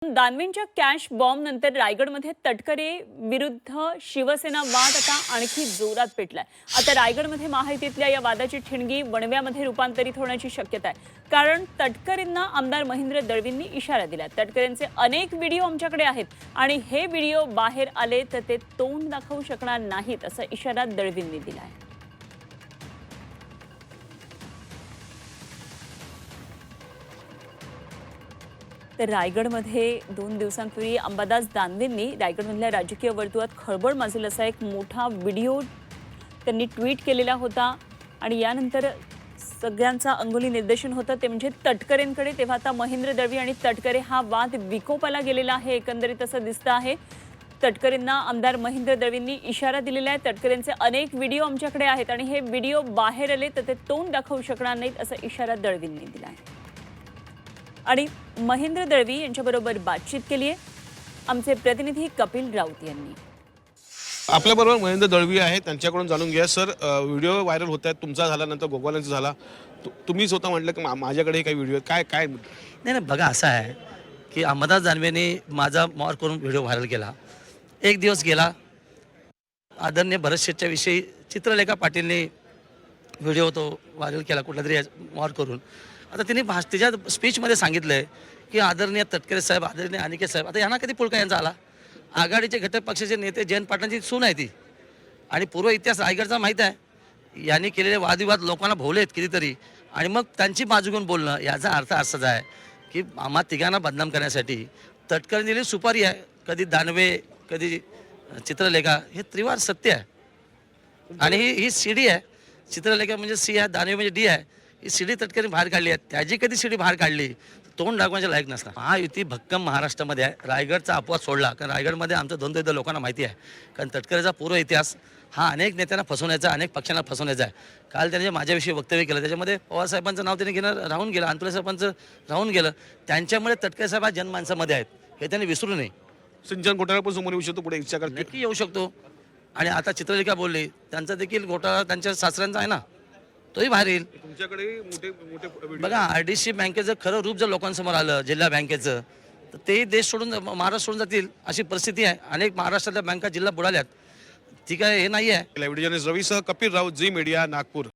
दानवेंच्या cash bomb नंतर रायगडमध्ये तटकरे विरुद्ध शिवसेना वाद आता आणखी जोरात पेटलाय। आता रायगडमध्ये महायुतीतल्या या वादाची ठिणगी वणव्यामध्ये रूपांतरित होण्याची शक्यता आहे, कारण तटकरेंना आमदार महेंद्र दळवींनी इशारा दिलाय। तटकरेंचे अनेक व्हिडिओ आमच्याकडे आहेत आणि हे व्हिडिओ बाहेर आले तर ते तोंड दाखवू शकणार नाहीत, असा इशारा दळवींनी दिलाय। तर रायगडमध्ये 2 दिवसांपूर्वी अंबादास दानवेंनी रायगडमधल्या राजकीय वर्तुळात खळबळ माजेल असा एक मोठा व्हिडिओ त्यांनी ट्विट केलेला होता आणि यानंतर सगळ्यांचा अंगुली निर्देशन होतं ते म्हणजे तटकरेंकडे। तेव्हा आता महेंद्र दळवी आणि तटकरे हा वाद विकोपाला गेलेला आहे, एकंदरीत असं दिसतं आहे। तटकरेंना आमदार महेंद्र दळवींनी इशारा दिलेला आहे। तटकरेंचे अनेक व्हिडिओ आमच्याकडे आहेत आणि हे व्हिडिओ बाहेर आले तर ते तोंड दाखवू शकणार नाहीत, असा इशारा दळवींनी दिला आहे। आणि महेंद्र दळवी यांच्याबरोबर बातचीत केली आहे आमचे प्रतिनिधी कपिल राऊत यांनी। आपल्याबरोबर महेंद्र दळवी आहेत, त्यांच्याकडून जाणून घ्या। सर, व्हिडिओ व्हायरल होत आहेत, तुमचा झाला, नंतर गोगवालांचा झाला, तुम्ही स्वतः म्हटलं की माझ्याकडे काही व्हिडिओ काय काय नाही बघा, असं आहे की अंबादास दानवेने माझा मॉर करून व्हिडिओ व्हायरल केला। एक दिवस गेला, आदरणीय भरत शेठच्या विषयी चित्रलेखा पाटीलने व्हिडिओ तो व्हायरल केला कुठला तरी मॉर करून। आता तिने तिच्या स्पीचमध्ये सांगितलं आहे की आदरणीय तटकरे साहेब, आदरणीय अनिकेत साहेब, आता यांना कधी पुळका यांचा आला? आघाडीचे घटक पक्षाचे नेते जयंत पाटलांची सून आहे ती, आणि पूर्व इतिहास रायगडचा माहीत आहे। यांनी केलेले वादविवाद लोकांना भोवलेत कितीतरी, आणि मग त्यांची बाजू घेऊन बोलणं याचा अर्थ असाच आहे की आम्हा तिघांना बदनाम करण्यासाठी तटकरे दिलेली सुपारी आहे। कधी दानवे, कधी चित्रलेखा, हे त्रिवार सत्य आहे। आणि ही सीडी आहे, चित्रलेखा म्हणजे सी आहे, दानवे म्हणजे डी आहे। ही सीडी तटकरे बाहेर काढली आहे, त्याची कधी सीडी बाहेर काढली तोंड दाखवायच्या लायक नसतं। महायुती भक्कम महाराष्ट्रामध्ये आहे, रायगडचा अपवाद सोडला, कारण रायगडमध्ये आमचं द्वंद्व लोकांना माहिती आहे। कारण तटकरेचा पूर्व इतिहास हा अनेक नेत्यांना फसवण्याचा, अनेक पक्षांना फसवण्याचा आहे। काल त्यांनी माझ्याविषयी वक्तव्य केलं, त्याच्यामध्ये पवारसाहेबांचं नाव त्यांनी घेणं राहून गेलं, अंतुले साहेबांचं राहून गेलं। त्यांच्यामुळे तटकरे साहेब हा जनमानसामध्ये आहेत, हे त्यांनी विसरू नये। सिंचन घोटाळा पण समोर येऊ शकतो, पुढे इच्छा करते नक्की येऊ शकतो। आणि आता चित्रलेखा बोलली, त्यांचा देखील घोटाळा त्यांच्या सासऱ्यांचा आहे ना, तोही बाहेर येईल। तुमच्याकडे मोठे मोठे बघा, आरडीसी बँकेचं खरं रूप जर लोकांसमोर आलं, जिल्हा बँकेचं, तर तेही देश सोडून, महाराष्ट्र सोडून जातील अशी परिस्थिती आहे। अनेक महाराष्ट्रातल्या बँका जिल्हा बुडाल्यात, ती काय हे नाही आहे। व्हिडिओ जर्नलिस्ट रवीसह कपिल राऊत, झी मीडिया, नागपूर।